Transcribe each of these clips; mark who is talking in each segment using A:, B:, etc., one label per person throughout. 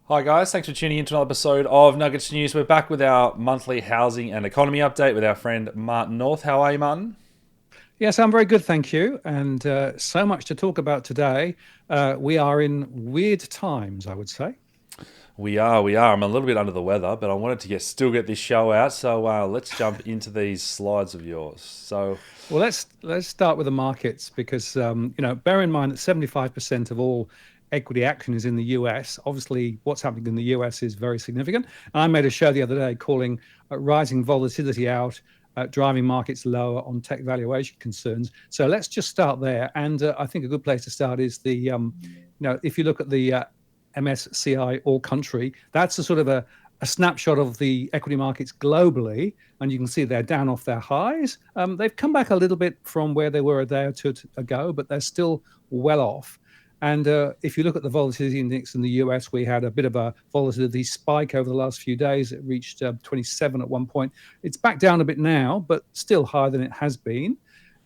A: Hi guys, thanks for tuning in to another episode of Nuggets News. We're back with our monthly housing and economy update with our friend Martin North. How are you, Martin?
B: Yes, I'm very good, thank you. And so much to talk about today. We are in weird times, I would say.
A: We are. I'm a little bit under the weather, but I wanted to still get this show out. So let's jump into these slides of yours.
B: Well, let's start with the markets because bear in mind that 75% of all equity action is in the US. Obviously, what's happening in the US is very significant. And I made a show the other day calling rising volatility out. Driving markets lower on tech valuation concerns. So let's just start there. And I think a good place to start is if you look at the MSCI All Country, that's a sort of a snapshot of the equity markets globally, and you can see they're down off their highs. They've come back a little bit from where they were a day or two ago, but they're still well off. And if you look at the volatility index in the US, we had a bit of a volatility spike over the last few days. It reached 27 at one point. It's back down a bit now, but still higher than it has been.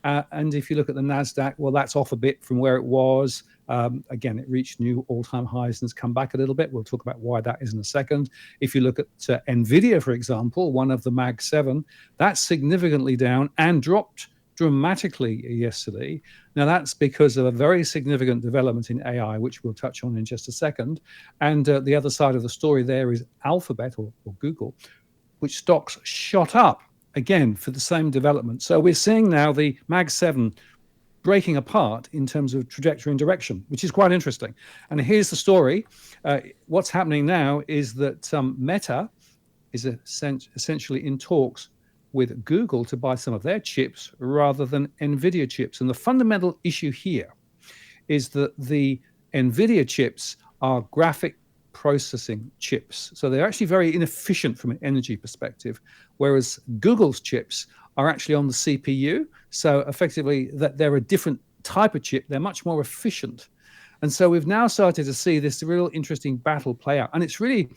B: And if you look at the NASDAQ, well, that's off a bit from where it was. Again, it reached new all-time highs and has come back a little bit. We'll talk about why that is in a second. If you look at NVIDIA, for example, one of the Mag 7, that's significantly down and dropped dramatically yesterday. Now, that's because of a very significant development in AI, which we'll touch on in just a second. And the other side of the story there is Alphabet or Google, which stocks shot up again for the same development. So we're seeing now the Mag 7 breaking apart in terms of trajectory and direction, which is quite interesting. And here's the story. What's happening now is that Meta is essentially in talks with Google to buy some of their chips rather than NVIDIA chips. And the fundamental issue here is that the NVIDIA chips are graphic processing chips. So they're actually very inefficient from an energy perspective, whereas Google's chips are actually on the CPU. So effectively, that they're a different type of chip. They're much more efficient. And so we've now started to see this real interesting battle play out. And it's really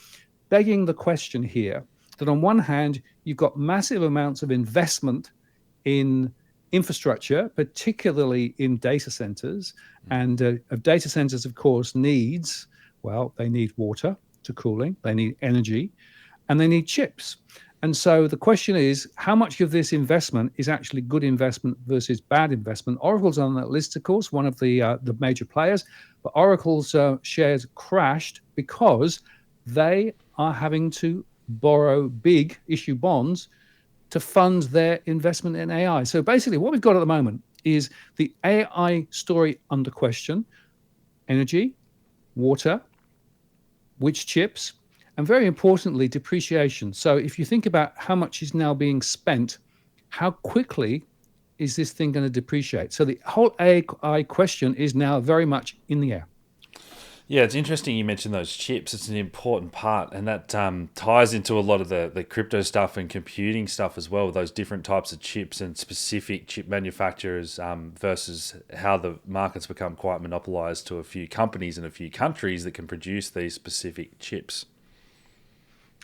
B: begging the question here that on one hand, you've got massive amounts of investment in infrastructure, particularly in data centers. And data centers, of course, they need water to cooling, they need energy, and they need chips. And so the question is, how much of this investment is actually good investment versus bad investment? Oracle's on that list, of course, one of the major players, but Oracle's shares crashed because they are having to borrow big issue bonds to fund their investment in AI. So basically, what we've got at the moment is the AI story under question: energy, water, which chips, and very importantly, depreciation. So if you think about how much is now being spent, how quickly is this thing going to depreciate? So the whole AI question is now very much in the air.
A: Yeah, it's interesting you mentioned those chips. It's an important part, and that ties into a lot of the crypto stuff and computing stuff as well. Those different types of chips and specific chip manufacturers versus how the market's become quite monopolized to a few companies in a few countries that can produce these specific chips.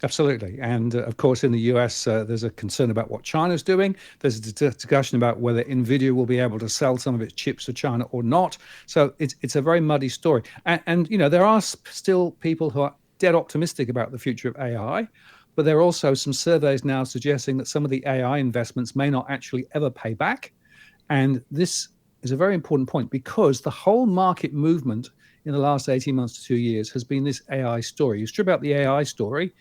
B: Absolutely. And of course, in the US, there's a concern about what China's doing. There's a discussion about whether NVIDIA will be able to sell some of its chips to China or not. So it's a very muddy story. And there are still people who are dead optimistic about the future of AI, but there are also some surveys now suggesting that some of the AI investments may not actually ever pay back. And this is a very important point because the whole market movement in the last 18 months to 2 years has been this AI story. You strip out the AI story,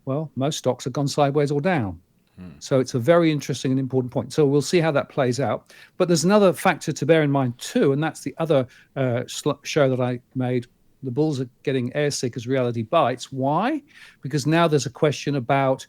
B: well, most stocks have gone sideways or down. So it's a very interesting and important point. So we'll see how that plays out. But there's another factor to bear in mind too, and that's the other show that I made. The bulls are getting airsick as reality bites. Why? Because now there's a question about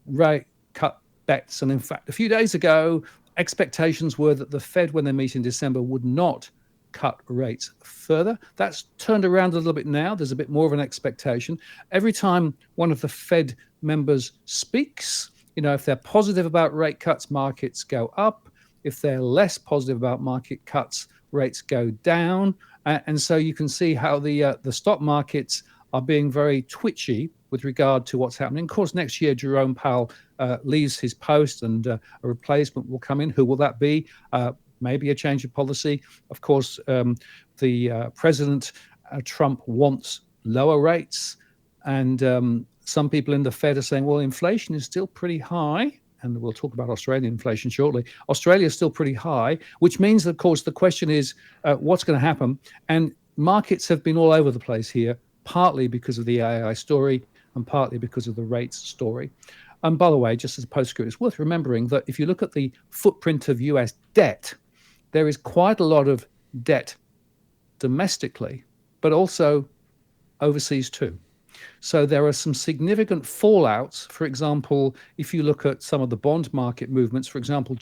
B: rate cut bets. And in fact, a few days ago, expectations were that the Fed, when they meet in December, would not cut rates further. That's turned around a little bit now. There's a bit more of an expectation. Every time one of the Fed members speaks, if they're positive about rate cuts, markets go up. If they're less positive about market cuts, rates go down. And so you can see how the stock markets are being very twitchy with regard to what's happening. Of course, next year, Jerome Powell leaves his post and a replacement will come in. Who will that be? Maybe a change of policy. Of course, the President Trump wants lower rates. And some people in the Fed are saying, well, inflation is still pretty high. And we'll talk about Australian inflation shortly. Australia is still pretty high, which means, of course, the question is what's going to happen? And markets have been all over the place here, partly because of the AI story and partly because of the rates story. And by the way, just as a postscript, it's worth remembering that if you look at the footprint of US debt, there is quite a lot of debt domestically, but also overseas too. So there are some significant fallouts. For example, if you look at some of the bond market movements, for example,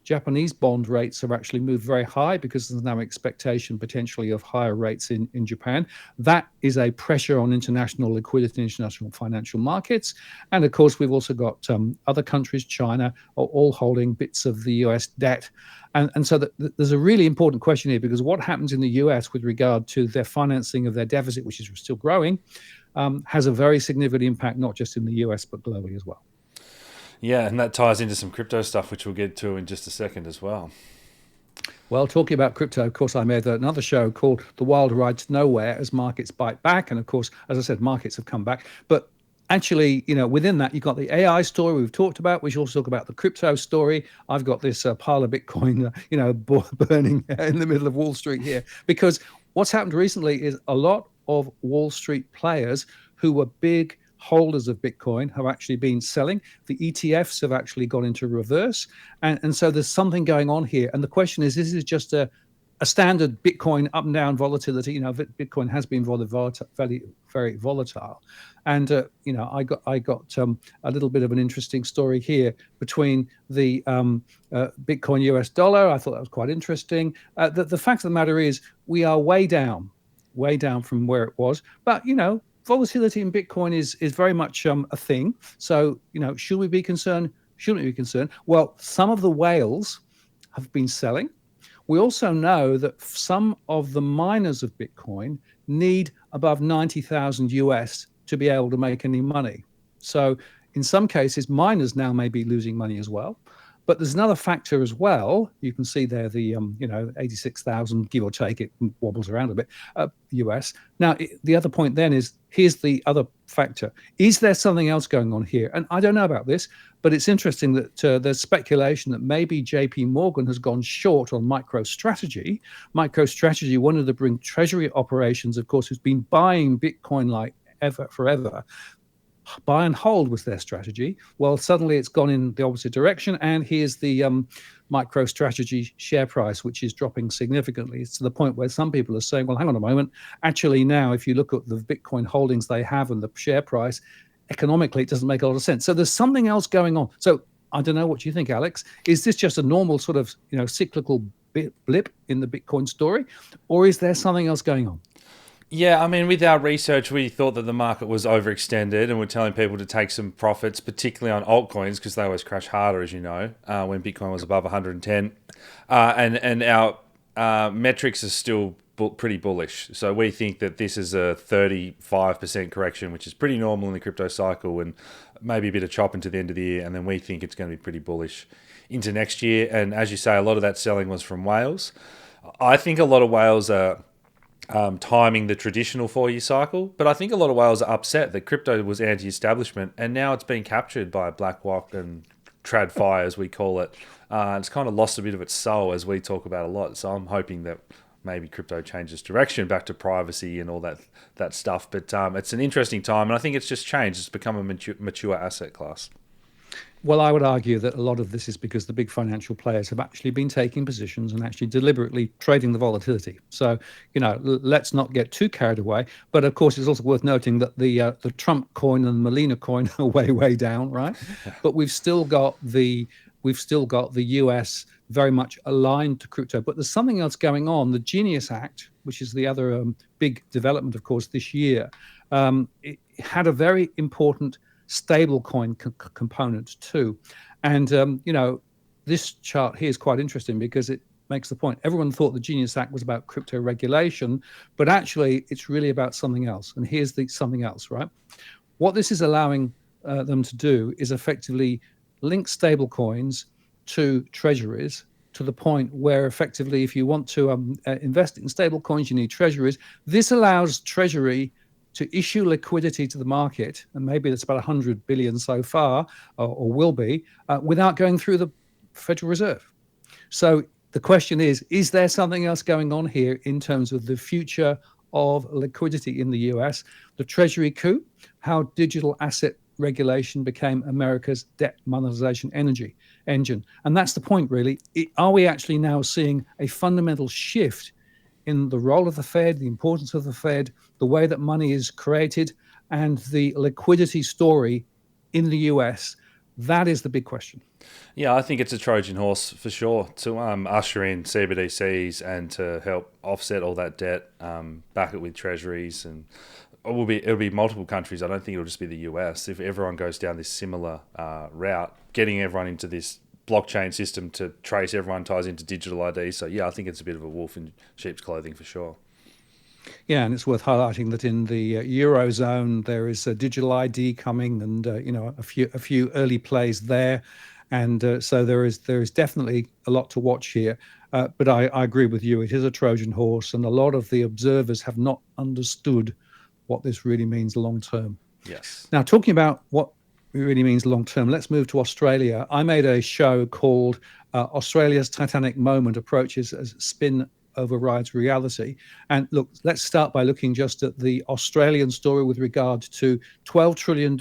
B: Japanese bond rates have actually moved very high because there's now expectation potentially of higher rates in Japan. That is a pressure on international liquidity, international financial markets. And of course, we've also got other countries, China, are all holding bits of the US debt. And so there's a really important question here, because what happens in the US with regard to their financing of their deficit, which is still growing, has a very significant impact, not just in the US, but globally as well.
A: Yeah, and that ties into some crypto stuff, which we'll get to in just a second as well.
B: Well, talking about crypto, of course, I made another show called The Wild Ride to Nowhere as markets bite back. And of course, as I said, markets have come back. But actually, within that, you've got the AI story we've talked about. We should also talk about the crypto story. I've got this pile of Bitcoin, burning in the middle of Wall Street here, because what's happened recently is a lot of Wall Street players who were big holders of Bitcoin have actually been selling. The ETFs have actually gone into reverse. And so there's something going on here. And the question is this just a standard Bitcoin up and down volatility? Bitcoin has been very, very volatile. And, I got a little bit of an interesting story here between the Bitcoin US dollar. I thought that was quite interesting. The fact of the matter is we are way down from where it was. But, volatility in Bitcoin is very much a thing. So, should we be concerned? Shouldn't we be concerned? Well, some of the whales have been selling. We also know that some of the miners of Bitcoin need above 90,000 US to be able to make any money. So in some cases, miners now may be losing money as well. But there's another factor as well. You can see there the 86,000, give or take, it wobbles around a bit, US. Now, the other point then is, here's the other factor. Is there something else going on here? And I don't know about this, but it's interesting that there's speculation that maybe JP Morgan has gone short on MicroStrategy. MicroStrategy wanted to bring treasury operations, of course, who's been buying Bitcoin like forever. Buy and hold was their strategy. Well, suddenly it's gone in the opposite direction, and here's the MicroStrategy share price, which is dropping significantly. It's to the point where some people are saying, well, hang on a moment. Actually, now, if you look at the Bitcoin holdings they have and the share price, economically, it doesn't make a lot of sense. So there's something else going on. So I don't know what you think, Alex. Is this just a normal sort of cyclical blip in the Bitcoin story, or is there something else going on?
A: Yeah, I mean, with our research, we thought that the market was overextended, and we're telling people to take some profits, particularly on altcoins, because they always crash harder, as you know, when Bitcoin was above 110. And our metrics are still pretty bullish. So we think that this is a 35% correction, which is pretty normal in the crypto cycle, and maybe a bit of chop into the end of the year. And then we think it's going to be pretty bullish into next year. And as you say, a lot of that selling was from whales. I think a lot of whales are timing the traditional 4-year cycle, but I think a lot of whales are upset that crypto was anti-establishment, and now it's been captured by BlackRock and TradFi, as we call it. It's kind of lost a bit of its soul, as we talk about a lot. So I'm hoping that maybe crypto changes direction back to privacy and all that stuff. But it's an interesting time, and I think it's just changed. It's become a mature asset class.
B: Well, I would argue that a lot of this is because the big financial players have actually been taking positions and actually deliberately trading the volatility. So, let's not get too carried away. But of course, it's also worth noting that the Trump coin and the Molina coin are way down, right? But we've still got the US very much aligned to crypto. But there's something else going on. The Genius Act, which is the other big development, of course, this year, it had a very important stablecoin component too. And, this chart here is quite interesting because it makes the point. Everyone thought the Genius Act was about crypto regulation, but actually it's really about something else. And here's the something else, right? What this is allowing them to do is effectively link stablecoins to treasuries, to the point where effectively if you want to invest in stablecoins, you need treasuries. This allows Treasury to issue liquidity to the market, and maybe that's about 100 billion so far, or will be, without going through the Federal Reserve. So the question is there something else going on here in terms of the future of liquidity in the US? The Treasury coup, how digital asset regulation became America's debt monetization engine. And that's the point, really. Are we actually now seeing a fundamental shift in the role of the Fed, the importance of the Fed, the way that money is created, and the liquidity story in the US? That is the big question.
A: Yeah, I think it's a Trojan horse for sure to usher in CBDCs and to help offset all that debt, back it with treasuries, and it'll be multiple countries. I don't think it'll just be the US. If everyone goes down this similar route, getting everyone into this blockchain system to trace everyone ties into digital ID. So yeah, I think it's a bit of a wolf in sheep's clothing for sure.
B: Yeah, and it's worth highlighting that in the eurozone there is a digital ID coming, and a few early plays there, and so there is definitely a lot to watch here. But I agree with you; it is a Trojan horse, and a lot of the observers have not understood what this really means long term.
A: Yes.
B: Now, talking about what it really means long term, let's move to Australia. I made a show called Australia's Titanic Moment Approaches as Spin Overrides Reality. And look, let's start by looking just at the Australian story with regard to $12 trillion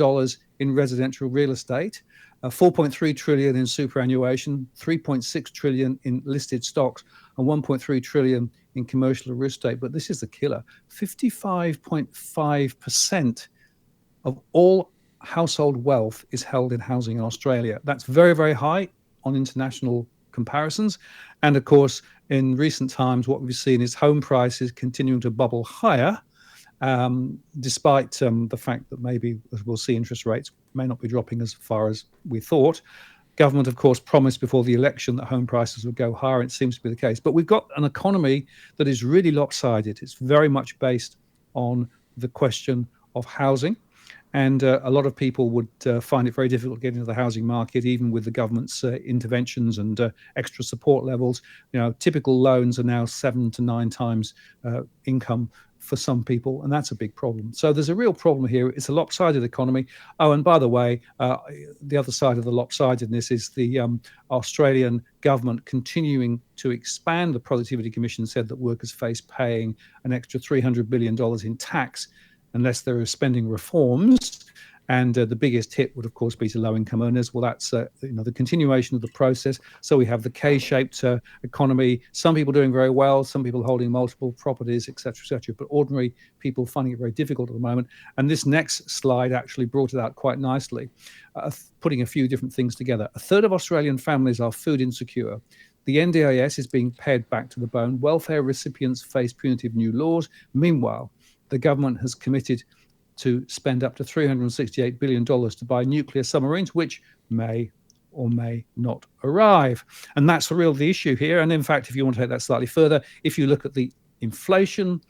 B: in residential real estate, 4.3 trillion in superannuation, 3.6 trillion in listed stocks, and 1.3 trillion in commercial real estate. But this is the killer: 55.5% of all household wealth is held in housing in Australia. That's very, very high on international comparisons. And of course, in recent times, what we've seen is home prices continuing to bubble higher, despite the fact that maybe we'll see interest rates may not be dropping as far as we thought. Government, of course, promised before the election that home prices would go higher. It seems to be the case. But we've got an economy that is really lopsided. It's very much based on the question of housing. And a lot of people would find it very difficult to get into the housing market, even with the government's interventions and extra support levels. Typical loans are now 7 to 9 times income for some people, and that's a big problem. So there's a real problem here. It's a lopsided economy. Oh, and by the way, the other side of the lopsidedness is the Australian government continuing to expand. The Productivity Commission said that workers face paying an extra $300 billion in tax unless there are spending reforms. And the biggest hit would, of course, be to low-income earners. Well, that's the continuation of the process. So we have the K-shaped economy. Some people doing very well, some people holding multiple properties, et cetera, but ordinary people finding it very difficult at the moment. And this next slide actually brought it out quite nicely, putting a few different things together. A third of Australian families are food insecure. The NDIS is being pared back to the bone. Welfare recipients face punitive new laws. Meanwhile, the government has committed to spend up to $368 billion to buy nuclear submarines, which may or may not arrive. And that's the issue here. And in fact, if you want to take that slightly further, if you look at the inflation,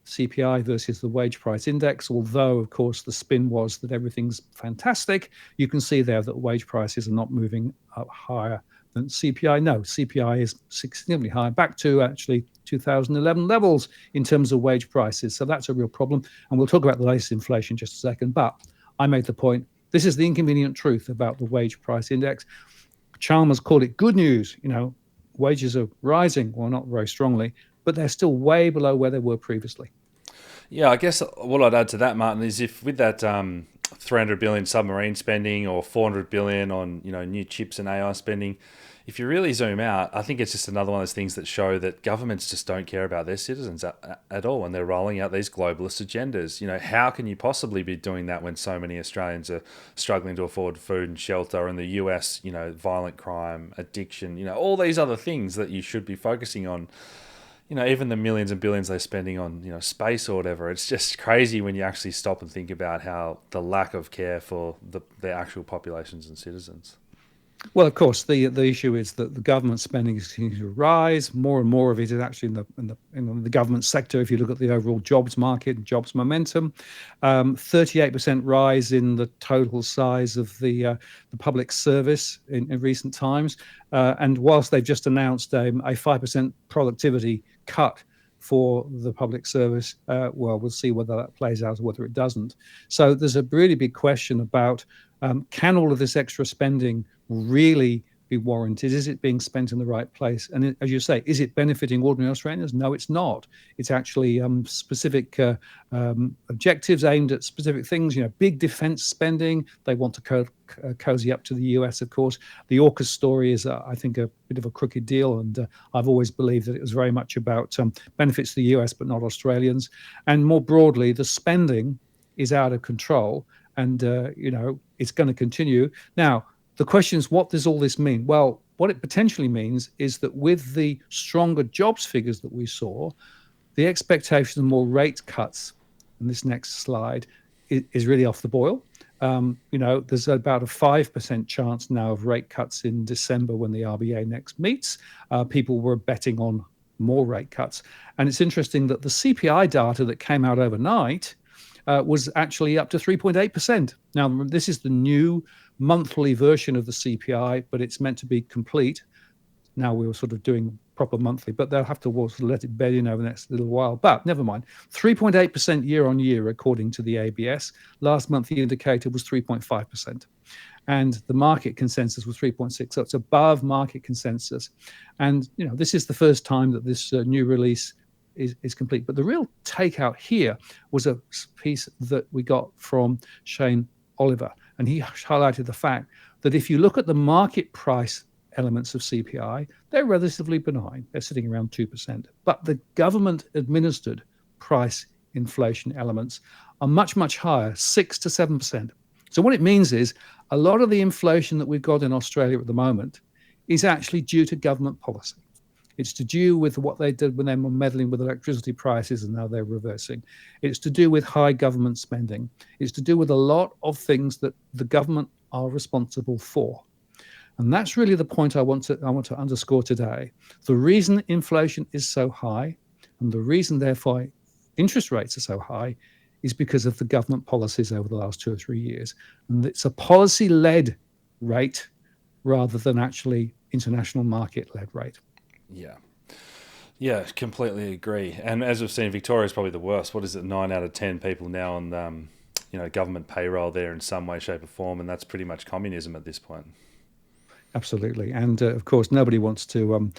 B: CPI versus the wage price index, although, of course, the spin was that everything's fantastic, you can see there that wage prices are not moving up higher than CPI. No, CPI is significantly higher, back to actually 2011 levels in terms of wage prices. So that's a real problem. And we'll talk about the latest inflation in just a second. But I made the point, this is the inconvenient truth about the wage price index. Chalmers called it good news. Wages are rising, well, not very strongly, but they're still way below where they were previously.
A: Yeah, I guess what I'd add to that, Martin, is if with that 300 billion submarine spending or 400 billion on new chips and AI spending, if you really zoom out, I think it's just another one of those things that show that governments just don't care about their citizens at all when they're rolling out these globalist agendas. How can you possibly be doing that when so many Australians are struggling to afford food and shelter, and the US, violent crime, addiction, all these other things that you should be focusing on. Even the millions and billions they're spending on, space or whatever, it's just crazy when you actually stop and think about how the lack of care for the actual populations and citizens.
B: Well, of course, the issue is that the government spending is continuing to rise. More and more of it is actually in the government sector. If you look at the overall jobs market, jobs momentum, 38% rise in the total size of the public service in recent times. And whilst they've just announced a 5% productivity cut for the public service. Well, we'll see whether that plays out or whether it doesn't. So there's a really big question about can all of this extra spending really be warranted? Is it being spent in the right place? And as you say, is it benefiting ordinary Australians? No, it's not. It's actually specific objectives aimed at specific things. Big defence spending. They want to cozy up to the US, of course. The AUKUS story is, I think, a bit of a crooked deal, and I've always believed that it was very much about benefits to the US, but not Australians. And more broadly, the spending is out of control, and it's going to continue. Now, the question is, what does all this mean? Well, what it potentially means is that with the stronger jobs figures that we saw, the expectation of more rate cuts in this next slide is really off the boil. There's about a 5% chance now of rate cuts in December when the RBA next meets. People were betting on more rate cuts. And it's interesting that the CPI data that came out overnight was actually up to 3.8%. Now, this is the new monthly version of the CPI, but it's meant to be complete. Now we were sort of doing proper monthly, but they'll have to let it bed in over the next little while. But never mind. 3.8% year on year, according to the ABS. Last month, the indicator was 3.5%. And the market consensus was 3.6. So it's above market consensus. And, this is the first time that this new release is complete. But the real takeout here was a piece that we got from Shane Oliver. And he highlighted the fact that if you look at the market price elements of CPI, they're relatively benign. They're sitting around 2%. But the government administered price inflation elements are much, much higher, 6 to 7%. So what it means is a lot of the inflation that we've got in Australia at the moment is actually due to government policy. It's to do with what they did when they were meddling with electricity prices, and now they're reversing. It's to do with high government spending. It's to do with a lot of things that the government are responsible for. And that's really the point I want to underscore today. The reason inflation is so high, and the reason, therefore, interest rates are so high, is because of the government policies over the last 2 or 3 years. And it's a policy-led rate rather than actually international market-led rate.
A: Yeah, completely agree. And as we've seen, Victoria is probably the worst. What is it? 9 out of 10 people now on government payroll there in some way, shape, or form, and that's pretty much communism at this point.
B: Absolutely. And of course, nobody wants to,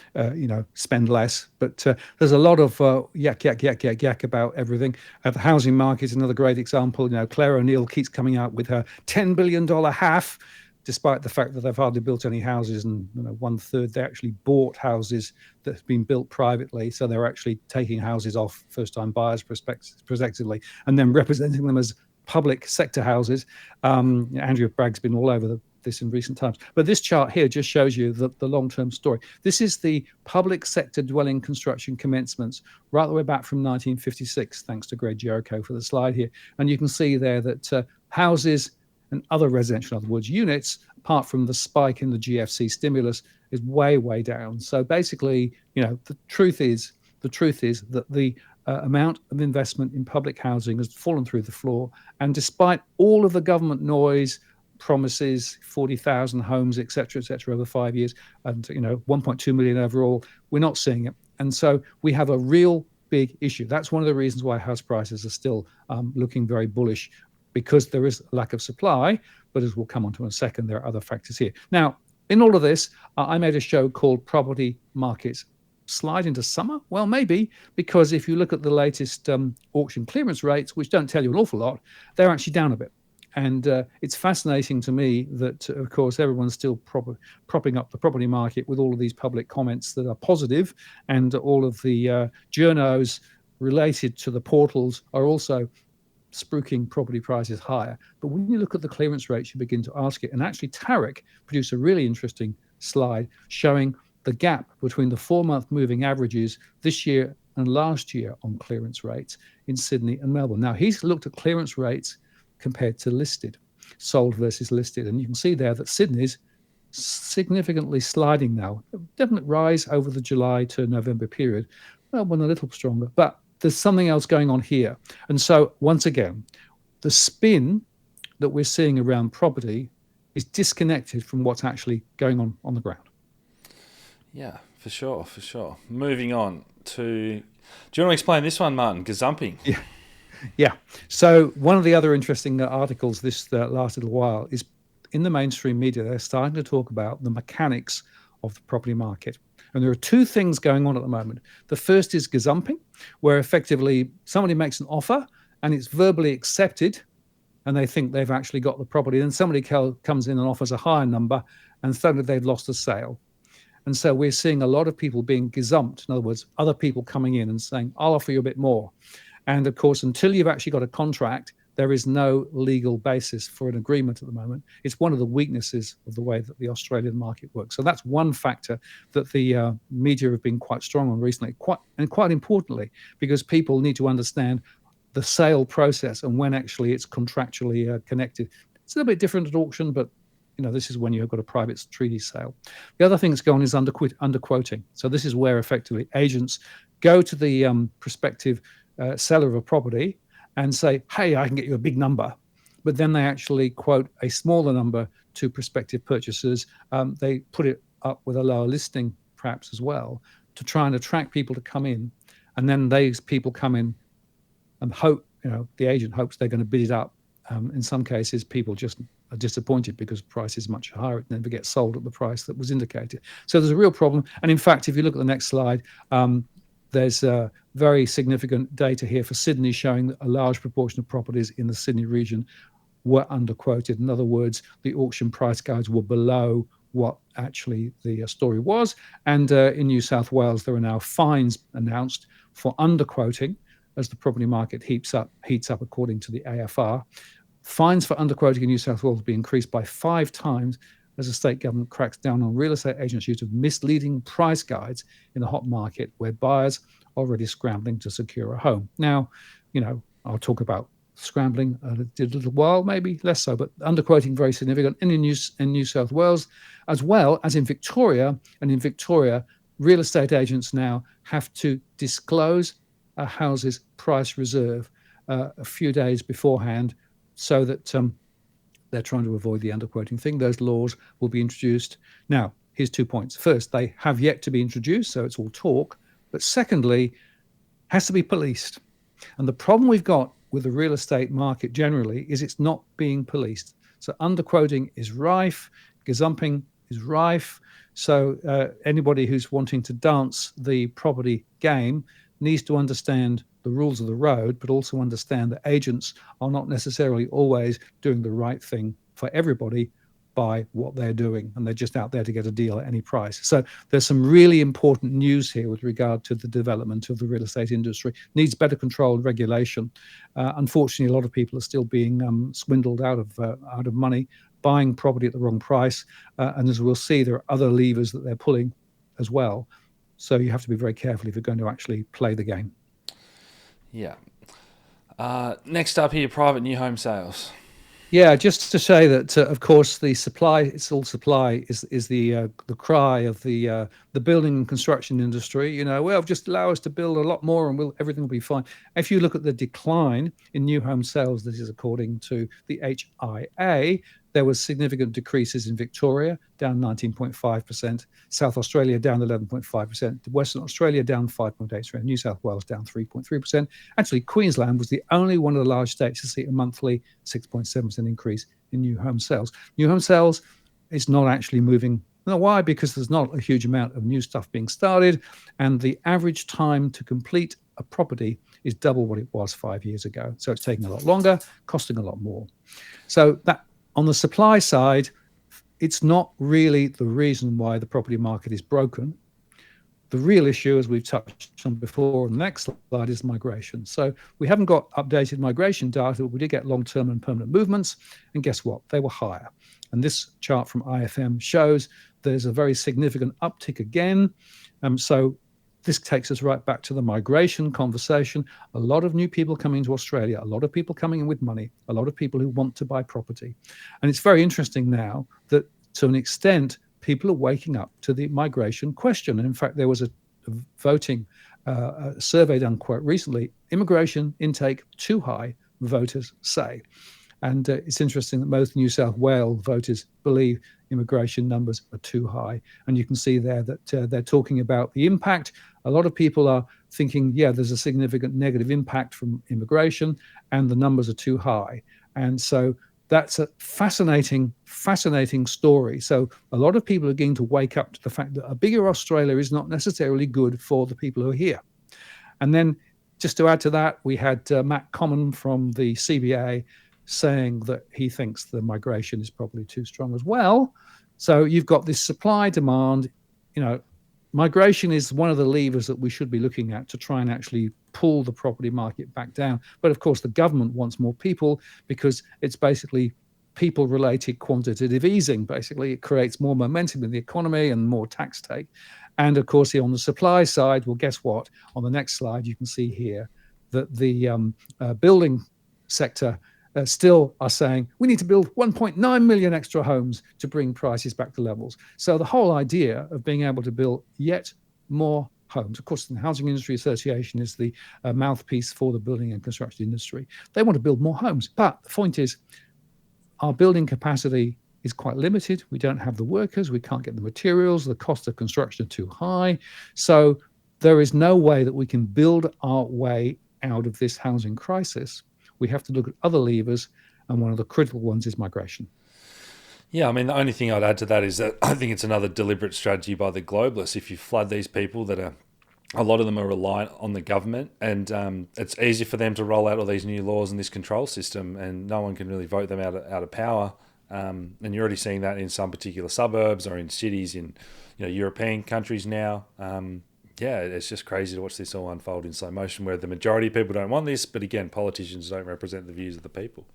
B: spend less. But there's a lot of yak about everything. The housing market is another great example. Claire O'Neill keeps coming out with her $10 billion half, despite the fact that they've hardly built any houses, and 1/3 they actually bought houses that have been built privately. So they're actually taking houses off first-time buyers prospectively and then representing them as public sector houses. Andrew Bragg's been all over this in recent times. But this chart here just shows you the long-term story. This is the public sector dwelling construction commencements right the way back from 1956, thanks to Greg Jericho for the slide here. And you can see there that houses and other residential, in other words, units, apart from the spike in the GFC stimulus, is way, way down. So basically, the truth is that the amount of investment in public housing has fallen through the floor. And despite all of the government noise, promises, 40,000 homes, et cetera, over 5 years, and 1.2 million overall, we're not seeing it. And so we have a real big issue. That's one of the reasons why house prices are still looking very bullish, because there is a lack of supply. But as we'll come on to in a second, there are other factors here. Now, in all of this, I made a show called Property Markets Slide into Summer. Well, maybe, because if you look at the latest auction clearance rates, which don't tell you an awful lot, they're actually down a bit. And it's fascinating to me that, of course, everyone's still propping up the property market with all of these public comments that are positive, and all of the journos related to the portals are also spruiking property prices higher. But when you look at the clearance rates, you begin to ask it. And actually, Tarek produced a really interesting slide showing the gap between the 4-month moving averages this year and last year on clearance rates in Sydney and Melbourne. Now, he's looked at clearance rates compared to listed, sold versus listed. And you can see there that Sydney's significantly sliding now. A definite rise over the July to November period. Melbourne a little stronger, but there's something else going on here. And so, once again, the spin that we're seeing around property is disconnected from what's actually going on the ground.
A: Yeah, For sure, for sure. Moving on to, do you want to explain this one, Martin? Gazumping.
B: Yeah. Yeah. So one of the other interesting articles this last little while is in the mainstream media, they're starting to talk about the mechanics of the property market. And there are two things going on at the moment. The first is gazumping, where effectively somebody makes an offer and it's verbally accepted and they think they've actually got the property. Then somebody comes in and offers a higher number and suddenly they've lost the sale. And so we're seeing a lot of people being gazumped. In other words, other people coming in and saying, I'll offer you a bit more. And of course, until you've actually got a contract, there is no legal basis for an agreement at the moment. It's one of the weaknesses of the way that the Australian market works. So that's one factor that the media have been quite strong on recently, quite importantly, because people need to understand the sale process and when actually it's contractually connected. It's a little bit different at auction, but this is when you've got a private treaty sale. The other thing that's going on is underquoting. So this is where effectively agents go to the prospective seller of a property and say, hey, I can get you a big number. But then they actually quote a smaller number to prospective purchasers. They put it up with a lower listing perhaps as well to try and attract people to come in. And then these people come in and hope, the agent hopes they're going to bid it up. In some cases, people just are disappointed because the price is much higher. It never gets sold at the price that was indicated. So there's a real problem. And in fact, if you look at the next slide, there's very significant data here for Sydney showing that a large proportion of properties in the Sydney region were underquoted. In other words, the auction price guides were below what actually the story was. And in New South Wales, there are now fines announced for underquoting as the property market heats up according to the AFR. Fines for underquoting in New South Wales will be increased by 5 times as the state government cracks down on real estate agents' use of misleading price guides in the hot market where buyers are already scrambling to secure a home. Now, I'll talk about scrambling did a little while, maybe less so, but underquoting very significant in New South Wales, as well as in Victoria. And in Victoria, real estate agents now have to disclose a house's price reserve a few days beforehand so that they're trying to avoid the underquoting thing. Those laws will be introduced. Now, here's 2 points. First, they have yet to be introduced, so it's all talk. But secondly, has to be policed. And the problem we've got with the real estate market generally is it's not being policed. So underquoting is rife, gazumping is rife. So anybody who's wanting to dance the property game needs to understand the rules of the road, but also understand that agents are not necessarily always doing the right thing for everybody by what they're doing, and they're just out there to get a deal at any price. So there's some really important news here with regard to the development of the real estate industry. Needs better control and regulation. Unfortunately, a lot of people are still being swindled out of money, buying property at the wrong price, and as we'll see, there are other levers that they're pulling as well. So you have to be very careful if you're going to actually play the game.
A: Yeah. Next up here, private new home sales.
B: Yeah, just to say that, of course, the supply, it's all supply, is the cry of the building and construction industry. Well, just allow us to build a lot more and everything will be fine. If you look at the decline in new home sales, this is according to the HIA, there was significant decreases in Victoria, down 19.5%, South Australia down 11.5%, Western Australia down 5.8%, New South Wales down 3.3%. Actually, Queensland was the only one of the large states to see a monthly 6.7% increase in new home sales. New home sales is not actually moving. Now, why? Because there's not a huge amount of new stuff being started, and the average time to complete a property is double what it was 5 years ago. So it's taking a lot longer, costing a lot more. So that, on the supply side, it's not really the reason why the property market is broken. The real issue, as we've touched on before, on the next slide, is migration. So we haven't got updated migration data, but we did get long-term and permanent movements. And guess what? They were higher. And this chart from IFM shows there's a very significant uptick again. So this takes us right back to the migration conversation. A lot of new people coming to Australia, a lot of people coming in with money, a lot of people who want to buy property. And it's very interesting now that, to an extent, people are waking up to the migration question. And in fact, there was a voting survey done quite recently. Immigration intake too high, voters say. And it's interesting that most New South Wales voters believe immigration numbers are too high. And you can see there that they're talking about the impact. A lot of people are thinking, yeah, there's a significant negative impact from immigration, and the numbers are too high. And so that's a fascinating story. So a lot of people are going to wake up to the fact that a bigger Australia is not necessarily good for the people who are here. And then just to add to that, we had Matt Common from the CBA saying that he thinks the migration is probably too strong as well. So you've got this supply demand, migration is one of the levers that we should be looking at to try and actually pull the property market back down. But of course, the government wants more people because it's basically people-related quantitative easing. Basically, it creates more momentum in the economy and more tax take. And of course, on the supply side, well, guess what? On the next slide, you can see here that the building sector still are saying we need to build 1.9 million extra homes to bring prices back to levels. So the whole idea of being able to build yet more homes, of course, the Housing Industry Association is the mouthpiece for the building and construction industry. They want to build more homes. But the point is, our building capacity is quite limited. We don't have the workers. We can't get the materials. The cost of construction are too high. So there is no way that we can build our way out of this housing crisis. We have to look at other levers, and one of the critical ones is migration.
A: Yeah, I mean, the only thing I'd add to that is that I think it's another deliberate strategy by the globalists. If you flood these people a lot of them are reliant on the government, and it's easy for them to roll out all these new laws and this control system, and no one can really vote them out of power. And you're already seeing that in some particular suburbs or in cities in European countries now. Yeah, it's just crazy to watch this all unfold in slow motion, where the majority of people don't want this, but again, politicians don't represent the views of the people.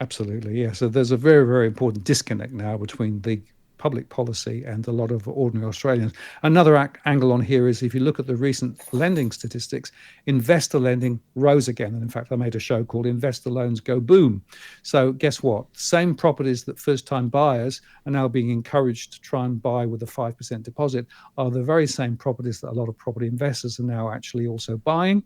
B: Absolutely, yeah. So there's a very, very important disconnect now between the public policy and a lot of ordinary Australians. Another angle on here is if you look at the recent lending statistics, investor lending rose again. And in fact, I made a show called Investor Loans Go Boom. So guess what? Same properties that first-time buyers are now being encouraged to try and buy with a 5% deposit are the very same properties that a lot of property investors are now actually also buying.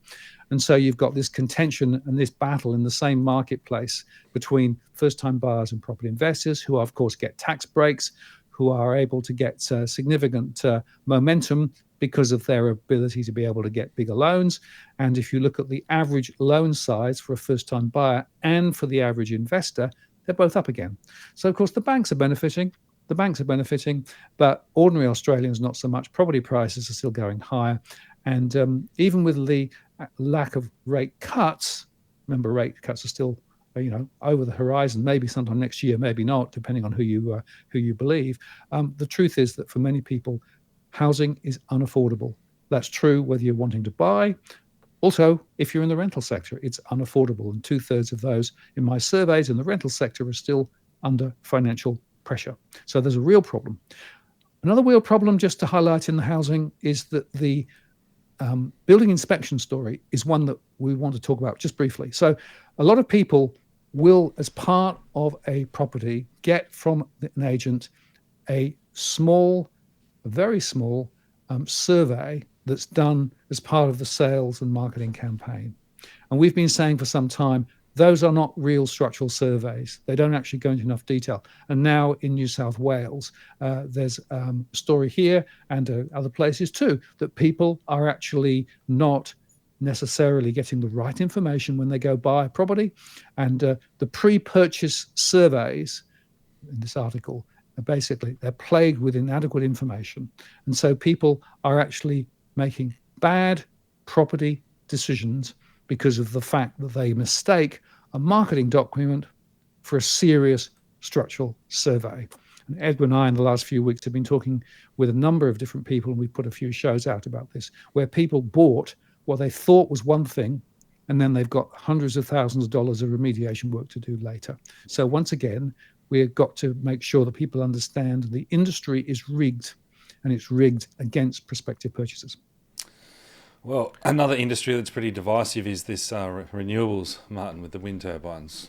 B: And so you've got this contention and this battle in the same marketplace between first-time buyers and property investors, who of course get tax breaks, who are able to get significant momentum because of their ability to be able to get bigger loans. And if you look at the average loan size for a first-time buyer and for the average investor, they're both up again. So of course the banks are benefiting. But ordinary Australians not so much. Property prices are still going higher. And even with the lack of rate cuts, remember rate cuts are still over the horizon, maybe sometime next year, maybe not, depending on who you believe. The truth is that for many people, housing is unaffordable. That's true whether you're wanting to buy. Also, if you're in the rental sector, it's unaffordable. And 2/3 of those in my surveys in the rental sector are still under financial pressure. So there's a real problem. Another real problem, just to highlight in the housing, is that the building inspection story is one that we want to talk about just briefly. So a lot of people will, as part of a property, get from an agent a very small survey that's done as part of the sales and marketing campaign. And we've been saying for some time, those are not real structural surveys. They don't actually go into enough detail. And now in New South Wales, there's a story here and other places too, that people are actually not necessarily getting the right information when they go buy a property. And the pre-purchase surveys in this article are basically, they're plagued with inadequate information. And so people are actually making bad property decisions because of the fact that they mistake a marketing document for a serious structural survey. And Edwin and I in the last few weeks have been talking with a number of different people, and we put a few shows out about this, where people bought what they thought was one thing, and then they've got hundreds of thousands of dollars of remediation work to do later. So once again, we've got to make sure that people understand the industry is rigged, and it's rigged against prospective purchasers.
A: Well, another industry that's pretty divisive is this renewables, Martin, with the wind turbines.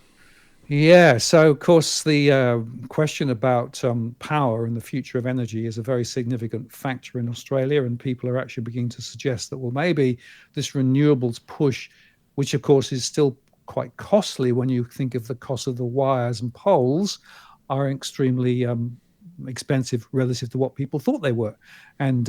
B: Yeah, so of course the question about power and the future of energy is a very significant factor in Australia, and people are actually beginning to suggest that, well, maybe this renewables push, which of course is still quite costly when you think of the cost of the wires and poles, are extremely expensive relative to what people thought they were. And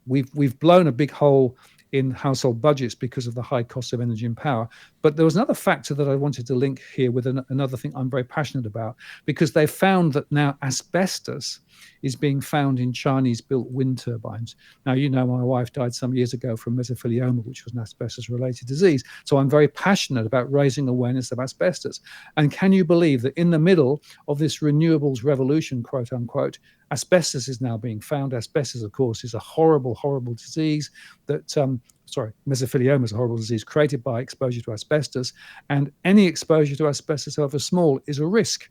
B: we've blown a big hole in household budgets because of the high cost of energy and power. But there was another factor that I wanted to link here with another thing I'm very passionate about, because they found that now asbestos is being found in Chinese built wind turbines. Now, my wife died some years ago from mesothelioma, which was an asbestos related disease. So I'm very passionate about raising awareness of asbestos. And can you believe that in the middle of this renewables revolution, quote unquote, asbestos is now being found? Asbestos, of course, is a horrible, horrible disease that, mesothelioma is a horrible disease created by exposure to asbestos. And any exposure to asbestos, however small, is a risk.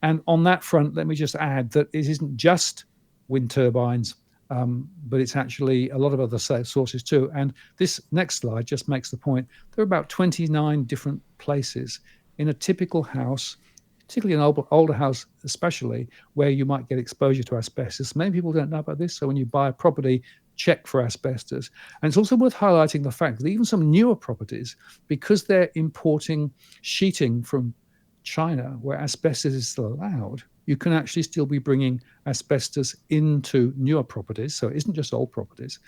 B: And on that front, let me just add that it isn't just wind turbines, but it's actually a lot of other sources too. And this next slide just makes the point. There are about 29 different places in a typical house, particularly an older house especially, where you might get exposure to asbestos. Many people don't know about this. So when you buy a property, check for asbestos. And it's also worth highlighting the fact that even some newer properties, because they're importing sheeting from China, where asbestos is still allowed, you can actually still be bringing asbestos into newer properties. So it isn't just old properties.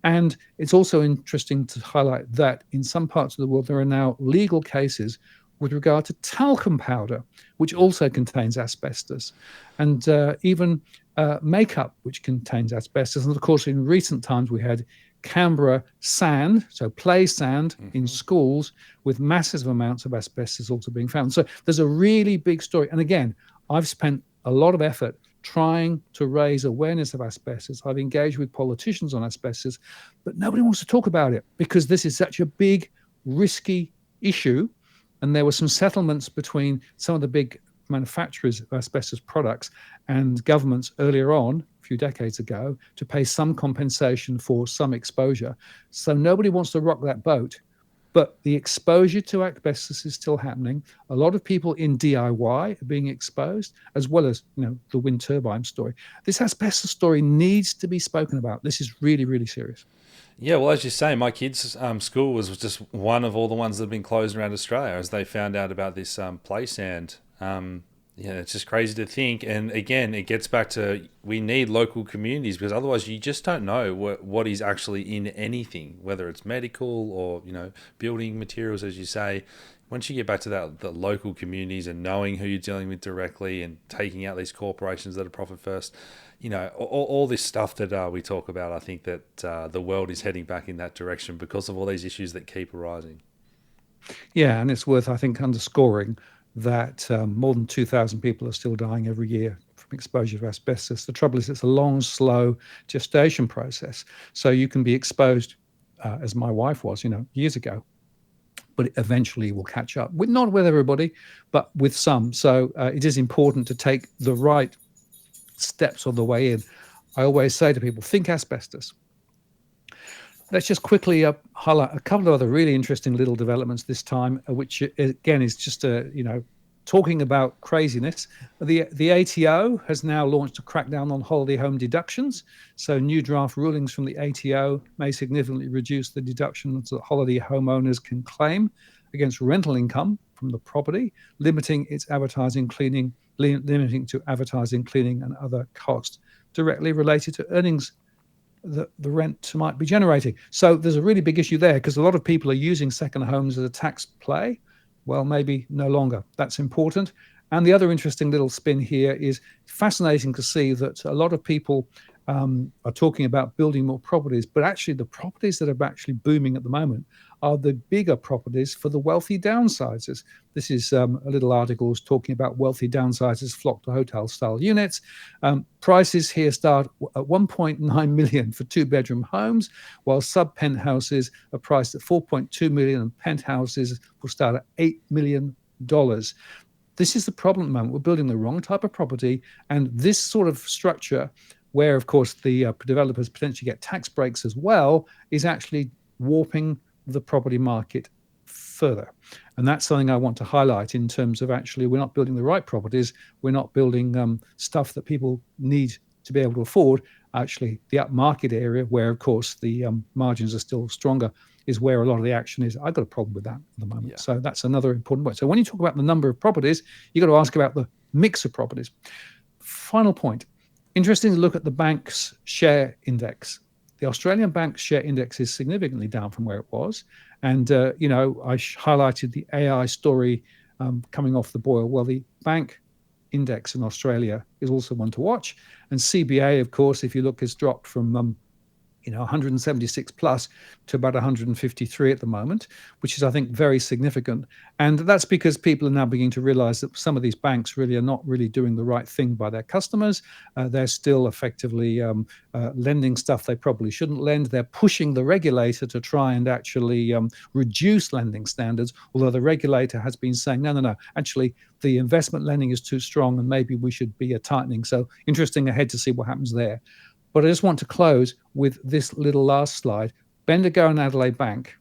B: And it's also interesting to highlight that in some parts of the world, there are now legal cases with regard to talcum powder, which also contains asbestos, and even makeup, which contains asbestos. And of course, in recent times, we had Canberra sand, so play sand in schools with massive amounts of asbestos also being found. So there's a really big story. And again, I've spent a lot of effort trying to raise awareness of asbestos. I've engaged with politicians on asbestos, but nobody wants to talk about it because this is such a big, risky issue. And there were some settlements between some of the big manufacturers of asbestos products and governments earlier on, a few decades ago, to pay some compensation for some exposure. So nobody wants to rock that boat. But the exposure to asbestos is still happening. A lot of people in DIY are being exposed, as well as the wind turbine story. This asbestos story needs to be spoken about. This is really, really serious.
A: Yeah, well, as you say, my kids' school was just one of all the ones that have been closed around Australia as they found out about this play sand. It's just crazy to think. And again, it gets back to we need local communities because otherwise you just don't know what is actually in anything, whether it's medical or, building materials, as you say. Once you get back to the local communities and knowing who you're dealing with directly and taking out these corporations that are profit first, all this stuff that we talk about, I think that the world is heading back in that direction because of all these issues that keep arising.
B: Yeah, and it's worth, I think, underscoring that more than 2,000 people are still dying every year from exposure to asbestos. The trouble is it's a long, slow gestation process. So you can be exposed, as my wife was, years ago, but it eventually will catch up. Not with everybody, but with some. So it is important to take the right steps on the way in. I always say to people, think asbestos. Let's just quickly highlight a couple of other really interesting little developments this time, which again is just talking about craziness. The ATO has now launched a crackdown on holiday home deductions. So new draft rulings from the ATO may significantly reduce the deductions that holiday homeowners can claim against rental income from the property, limiting to advertising, cleaning, and other costs directly related to earnings the rent might be generating. So there's a really big issue there because a lot of people are using second homes as a tax play. Well, maybe no longer. That's important. And the other interesting little spin here is fascinating to see that a lot of people are talking about building more properties, but actually the properties that are actually booming at the moment are the bigger properties for the wealthy downsizers. This is a little article talking about wealthy downsizers flock to hotel-style units. Prices here start at 1.9 million for two-bedroom homes, while sub-penthouses are priced at 4.2 million, and penthouses will start at $8 million. This is the problem at the moment. We're building the wrong type of property, and this sort of structure, where, of course, the developers potentially get tax breaks as well, is actually warping the property market further. And that's something I want to highlight in terms of actually we're not building the right properties. We're not building stuff that people need to be able to afford. Actually, the upmarket area where, of course, the margins are still stronger is where a lot of the action is. I've got a problem with that at the moment.
A: Yeah.
B: So that's another important point. So when you talk about the number of properties, you've got to ask about the mix of properties. Final point. Interesting to look at the bank's share index. The Australian bank share index is significantly down from where it was. And, I highlighted the AI story coming off the boil. Well, the bank index in Australia is also one to watch. And CBA, of course, if you look, has dropped from 176 plus to about 153 at the moment, which is, I think, very significant. And that's because people are now beginning to realize that some of these banks really are not really doing the right thing by their customers. They're still effectively lending stuff they probably shouldn't lend. They're pushing the regulator to try and actually reduce lending standards, although the regulator has been saying, no, actually, the investment lending is too strong and maybe we should be tightening. So interesting ahead to see what happens there. But I just want to close with this little last slide. Bendigo and Adelaide Bank,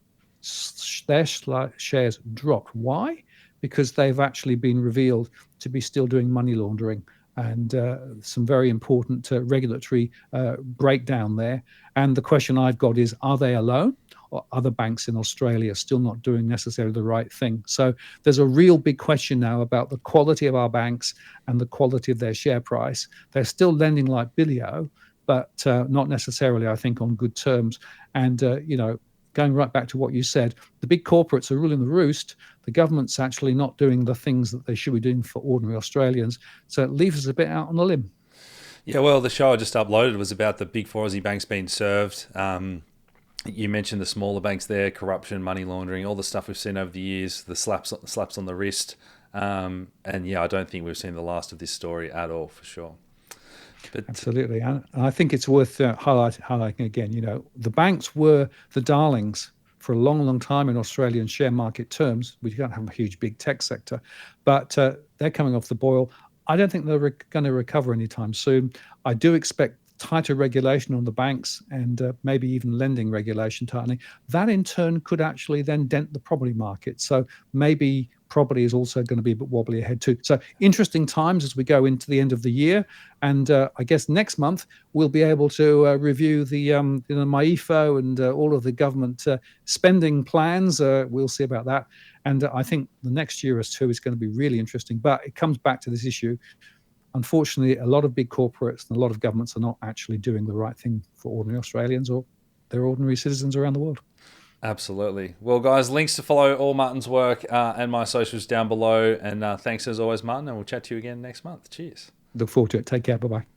B: their shares dropped. Why? Because they've actually been revealed to be still doing money laundering and some very important regulatory breakdown there. And the question I've got is, are they alone? Or other banks in Australia still not doing necessarily the right thing? So there's a real big question now about the quality of our banks and the quality of their share price. They're still lending like Billio, but not necessarily, I think, on good terms. And, going right back to what you said, the big corporates are ruling the roost. The government's actually not doing the things that they should be doing for ordinary Australians. So it leaves us a bit out on a limb.
A: Yeah, well, the show I just uploaded was about the big four Aussie banks being served. You mentioned the smaller banks there, corruption, money laundering, all the stuff we've seen over the years, the slaps on the wrist. And yeah, I don't think we've seen the last of this story at all, for sure.
B: But absolutely, and I think it's worth highlighting again. The banks were the darlings for a long, long time in Australian share market terms. We don't have a huge, big tech sector, but they're coming off the boil. I don't think they're going to recover anytime soon. I do expect tighter regulation on the banks and maybe even lending regulation tightening. That in turn could actually then dent the property market. So maybe property is also going to be a bit wobbly ahead too. So interesting times as we go into the end of the year. And I guess next month we'll be able to review the MyEFO and all of the government spending plans. We'll see about that. And I think the next year or two is going to be really interesting. But it comes back to this issue. Unfortunately, a lot of big corporates and a lot of governments are not actually doing the right thing for ordinary Australians or their ordinary citizens around the world.
A: Absolutely. Well, guys, links to follow all Martin's work and my socials down below. And thanks as always, Martin, and we'll chat to you again next month. Cheers.
B: Look forward to it. Take care. Bye-bye.